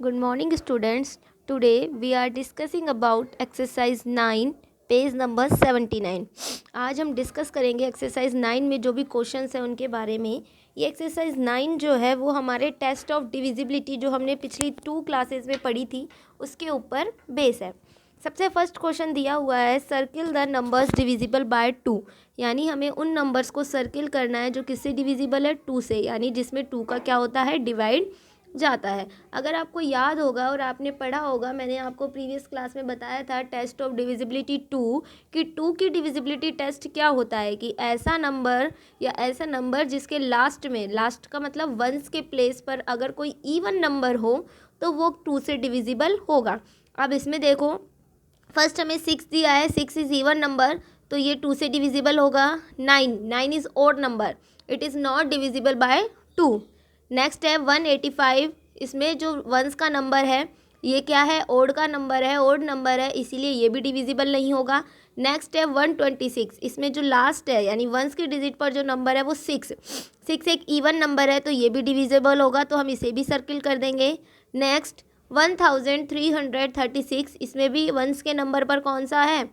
Good morning students. Today we are discussing about exercise 9 page number 79। आज हम discuss करेंगे exercise 9 में जो भी क्वेश्चंस हैं उनके बारे में। ये एक्सरसाइज 9 जो है वो हमारे टेस्ट ऑफ डिविजिबिलिटी जो हमने पिछली 2 क्लासेस में पढ़ी थी उसके ऊपर बेस है। सबसे फर्स्ट क्वेश्चन दिया हुआ है circle the numbers divisible by 2, यानी हमें उन नंबर्स को सर्किल करना है जो किससे डिविजिबल है 2 से, यानी जिसमें 2 का क्या होता है डिवाइड जाता है। अगर आपको याद होगा और आपने पढ़ा होगा, मैंने आपको प्रीवियस क्लास में बताया था टेस्ट ऑफ डिविजिबिलिटी 2 कि 2 की डिविजिबिलिटी टेस्ट क्या होता है कि ऐसा नंबर या ऐसा नंबर जिसके लास्ट में, लास्ट का मतलब वंस के प्लेस पर अगर कोई इवन नंबर हो तो वो 2 से डिविजिबल होगा। अब इसमें देखो, फर्स्ट हमें 6 दिया है, 6 इज़ इवन नंबर तो ये 2 से डिविजिबल होगा। 9 is odd number, it is not divisible by 2। Next है 185, इसमें जो वंस का नंबर है ये क्या है, ओड का नंबर है, ओड नंबर है, इसीलिए ये भी डिविजिबल नहीं होगा। नेक्स्ट है 126, इसमें जो लास्ट है यानी वंस की डिजिट पर जो नंबर है वो 6 एक इवन नंबर है तो ये भी डिविजिबल होगा, तो हम इसे भी सर्किल कर देंगे। नेक्स्ट 1336, इसमें भी वंस के नंबर पर कौन सा है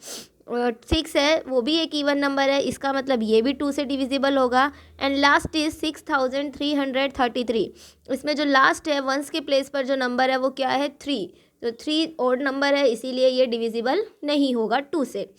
6 है, वो भी एक इवन नंबर है, इसका मतलब ये भी 2 से डिविजिबल होगा। एंड लास्ट इज 6333, इसमें जो लास्ट है वंस के प्लेस पर जो नंबर है वो क्या है 3, तो 3 ऑड नंबर है, इसीलिए ये डिविजिबल नहीं होगा 2 से।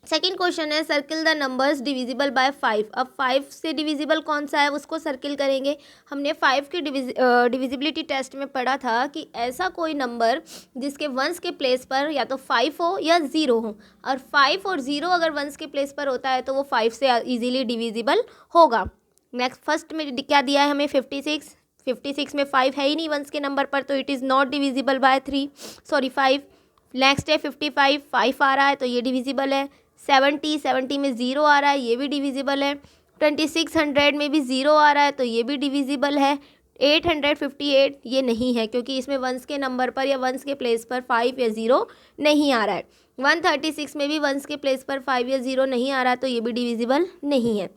सेकेंड क्वेश्चन है circle the numbers divisible by 5। अब 5 से डिविजिबल कौन सा है उसको सर्किल करेंगे। हमने 5 की डिविजिबिलिटी टेस्ट में पढ़ा था कि ऐसा कोई नंबर जिसके वंस के प्लेस पर या तो 5 हो या 0 हो, और 5 और 0 अगर वंस के प्लेस पर होता है तो वो 5 से इजीली डिविजिबल होगा। नेक्स्ट फर्स्ट में क्या दिया है हमें 56 में 5 है ही नहीं वंस के नंबर पर, तो it is not divisible by 5। Next है 55, 5 आ रहा है तो ये डिविजिबल है। 70 में 0 आ रहा है, ये भी डिविजिबल है। 2600 में भी 0 आ रहा है तो ये भी डिविजिबल है। 858 ये नहीं है क्योंकि इसमें वंस के नंबर पर या वंस के प्लेस पर 5 या 0 नहीं आ रहा है। 136 में भी वंस के प्लेस पर 5 या 0 नहीं आ रहा है तो ये भी डिविजिबल नहीं है।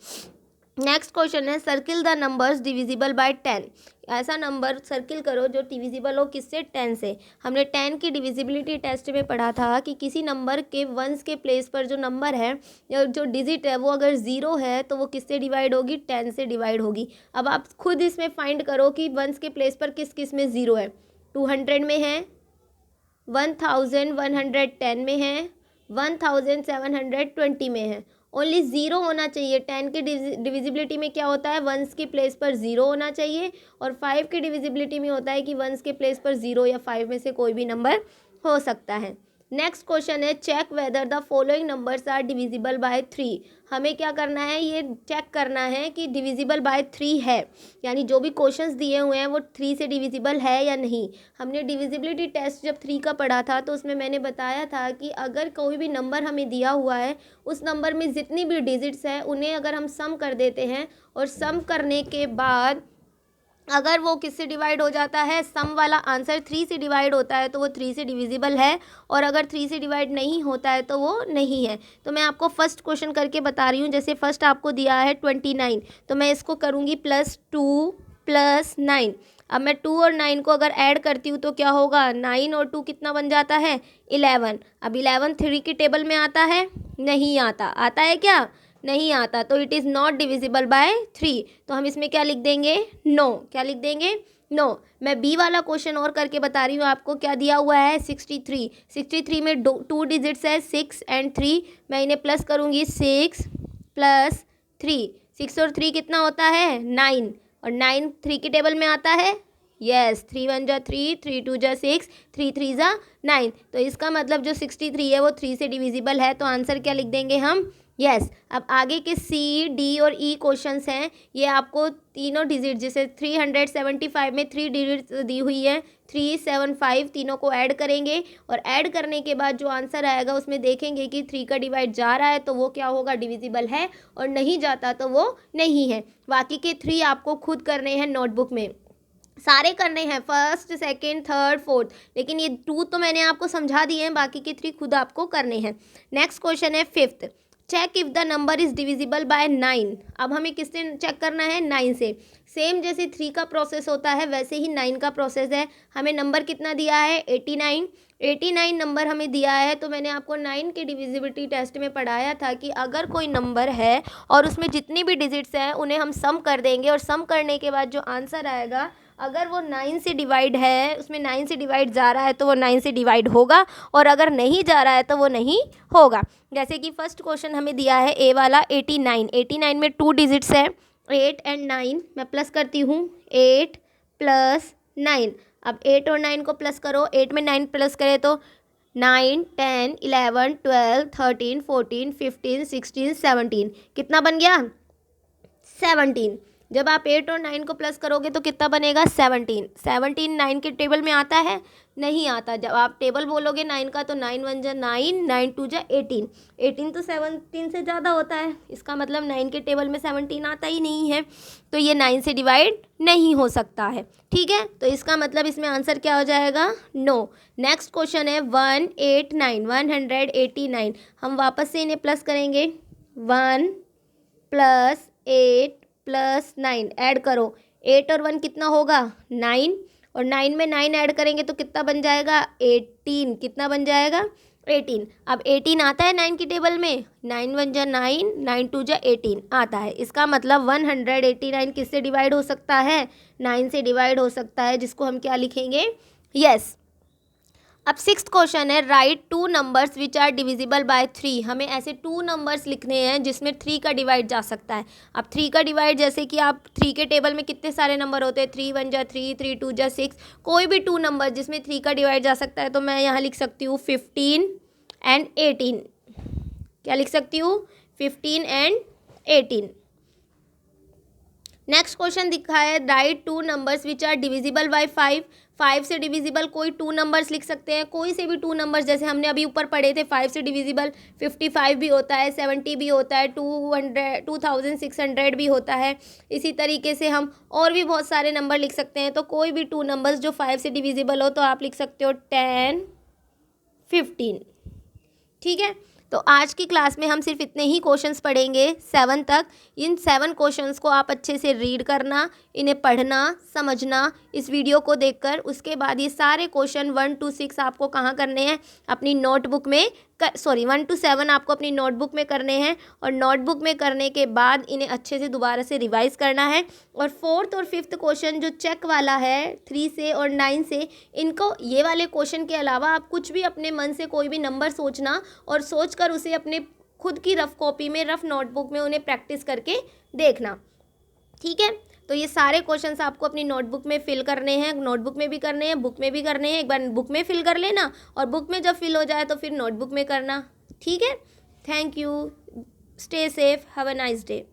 नेक्स्ट क्वेश्चन है circle the numbers divisible by 10। ऐसा नंबर सर्किल करो जो डिविजिबल हो किससे 10 से। हमने 10 की डिविजिबिलिटी टेस्ट में पढ़ा था कि किसी नंबर के वंस के प्लेस पर जो नंबर है या जो डिजिट है वो अगर 0 है तो वो किससे डिवाइड होगी 10 से डिवाइड होगी। अब आप खुद इसमें फाइंड करो कि वंस के प्लेस पर किस किस में 0 है। 200 में है, 1110 में है, 1720 में है। ओनली 0 होना चाहिए। 10 की डिविजिबिलिटी में क्या होता है वंस के प्लेस पर 0 होना चाहिए, और 5 की डिविजिबिलिटी में होता है कि वंस के प्लेस पर 0 या 5 में से कोई भी नंबर हो सकता है। नेक्स्ट क्वेश्चन है check whether the following numbers are divisible by 3। हमें क्या करना है, ये चेक करना है कि डिविजिबल बाय 3 है, यानी जो भी क्वेश्चंस दिए हुए हैं वो 3 से डिविजिबल है या नहीं। हमने डिविजिबिलिटी टेस्ट जब 3 का पढ़ा था तो उसमें मैंने बताया था कि अगर कोई भी नंबर हमें दिया हुआ है उस नंबर में जितनी भी डिजिट्स हैं उन्हें अगर हम सम कर देते हैं और सम करने के बाद अगर वो किससे डिवाइड हो जाता है, सम वाला आंसर 3 से डिवाइड होता है तो वो 3 से डिविजिबल है, और अगर 3 से डिवाइड नहीं होता है तो वो नहीं है। तो मैं आपको फर्स्ट क्वेश्चन करके बता रही हूँ। जैसे फर्स्ट आपको दिया है 29, तो मैं इसको करूँगी +2 + 9। अब मैं 2 और 9 को अगर ऐड करती हूँ तो क्या होगा, 9 और 2 कितना बन जाता है 11। अब 11 3 की टेबल में आता है, नहीं आता। आता है क्या, नहीं आता, तो it is not divisible by 3। तो हम इसमें क्या लिख देंगे, नो। क्या लिख देंगे, नो। मैं बी वाला क्वेश्चन और करके बता रही हूँ आपको। क्या दिया हुआ है 63 में 2 डिजिट्स है 6 एंड 3। मैं इन्हें प्लस करूँगी, 6 + 3, 6 और 3 कितना होता है 9, और 9 3 की टेबल में आता है, यस। 3 1 जा 3, 3 2 जा 6, 3 3 जा 9। तो इसका मतलब जो 63 है वो 3 से डिविजिबल है, तो आंसर क्या लिख देंगे हम, यस। अब आगे के सी डी और ई क्वेश्चंस हैं, ये आपको तीनों डिजिट, जैसे 375 में 3 डिजिट दी हुई है, 375 तीनों को ऐड करेंगे, और ऐड करने के बाद जो आंसर आएगा उसमें देखेंगे कि 3 का डिवाइड जा रहा है तो वो क्या होगा, डिविजिबल है, और नहीं जाता तो वो नहीं है। बाकी के 3 आपको खुद करने हैं नोटबुक में, सारे करने हैं, फर्स्ट सेकंड थर्ड फोर्थ, लेकिन ये 2 तो मैंने आपको समझा दिए हैं, बाकी के 3 खुद आपको करने हैं। नेक्स्ट क्वेश्चन है fifth, check if the number is divisible by 9। अब हमें किससे चेक करना है? 9 से। सेम जैसे 3 का प्रोसेस होता है वैसे ही 9 का प्रोसेस है। हमें नंबर कितना दिया है? 89। 89 नंबर हमें दिया है, तो मैंने आपको 9 के डिविजिबिलिटी टेस्ट में पढ़ाया था कि अगर कोई नंबर है और उसमें जितनी भी डिजिट्स हैं उन्हें हम सम कर देंगे, और सम करने के बाद जो आंसर आएगा अगर वो 9 से डिवाइड है, उसमें 9 से डिवाइड जा रहा है तो वो 9 से डिवाइड होगा, और अगर नहीं जा रहा है तो वो नहीं होगा। जैसे कि फर्स्ट क्वेश्चन हमें दिया है ए वाला 89। 89 में 2 डिजिट्स है 8 एंड 9। मैं प्लस करती हूँ 8 + 9। अब 8 और 9 को प्लस करो, 8 में 9 प्लस करें तो 9 10 11 12 13 14 15 16 17। कितना बन गया? 17। जब आप 8 और 9 को प्लस करोगे तो कितना बनेगा? 17। 17 9 के टेबल में आता है? नहीं आता। जब आप टेबल बोलोगे 9 का तो 9 1 जा 9, 9 2 जा 18। 18 तो 17 से ज़्यादा होता है, इसका मतलब 9 के टेबल में 17 आता ही नहीं है, तो ये 9 से डिवाइड नहीं हो सकता है। ठीक है, तो इसका मतलब इसमें आंसर क्या हो जाएगा? नो। नेक्स्ट क्वेश्चन है 189, 189। हम वापस से इन्हें प्लस करेंगे। 1 + 8 + 9 ऐड करो। 8 और 1 कितना होगा? 9, और 9 में 9 ऐड करेंगे तो कितना बन जाएगा? 18। कितना बन जाएगा? 18। अब 18 आता है 9 की टेबल में? 9 1 जा 9, 9 2 जा 18 आता है। इसका मतलब 189 किससे डिवाइड हो सकता है? 9 से डिवाइड हो सकता है, जिसको हम क्या लिखेंगे? यस। अब 6th क्वेश्चन है write 2 numbers which are divisible by 3। हमें ऐसे 2 नंबर्स लिखने हैं जिसमें 3 का डिवाइड जा सकता है। अब 3 का डिवाइड, जैसे कि आप 3 के टेबल में कितने सारे नंबर होते हैं? 3 1 जा 3, 3 2 जा 6। कोई भी 2 नंबर जिसमें 3 का डिवाइड जा सकता है, तो मैं यहाँ लिख सकती हूँ 15 एंड 18। क्या लिख सकती हूँ? 15 एंड 18। नेक्स्ट क्वेश्चन दिखा है write 2 numbers which are divisible by 5। 5 से डिविजिबल कोई 2 नंबर्स लिख सकते हैं, कोई से भी 2 नंबर्स, जैसे हमने अभी ऊपर पढ़े थे 5 से डिविजिबल 55 भी होता है, 70 भी होता है, 2600 भी होता है। इसी तरीके से हम और भी बहुत सारे नंबर लिख सकते हैं, तो कोई भी 2 नंबर्स जो 5 से डिविजिबल हो तो आप लिख सकते हो 10 15। ठीक है, तो आज की क्लास में हम सिर्फ इतने ही क्वेश्चंस पढ़ेंगे 7 तक। इन 7 क्वेश्चंस को आप अच्छे से रीड करना, इन्हें पढ़ना, समझना इस वीडियो को देखकर। उसके बाद ये सारे क्वेश्चन 1 to 6 आपको कहाँ करने हैं? अपनी नोटबुक में 1 to 7 आपको अपनी नोटबुक में करने हैं, और नोटबुक में करने के बाद इन्हें अच्छे से दोबारा से रिवाइज करना है। और 4th और 5th क्वेश्चन जो चेक वाला है 3 से और 9 से, इनको ये वाले क्वेश्चन के अलावा आप कुछ भी अपने मन से कोई भी नंबर सोचना, और सोचकर उसे अपने खुद की रफ कॉपी में, रफ नोटबुक में उन्हें प्रैक्टिस करके देखना। ठीक है, तो ये सारे क्वेश्चंस आपको अपनी नोटबुक में फिल करने हैं, नोटबुक में भी करने हैं, बुक में भी करने हैं। एक बार बुक में फिल कर लेना, और बुक में जब फिल हो जाए तो फिर नोटबुक में करना। ठीक है, thank you, stay safe, have a nice day.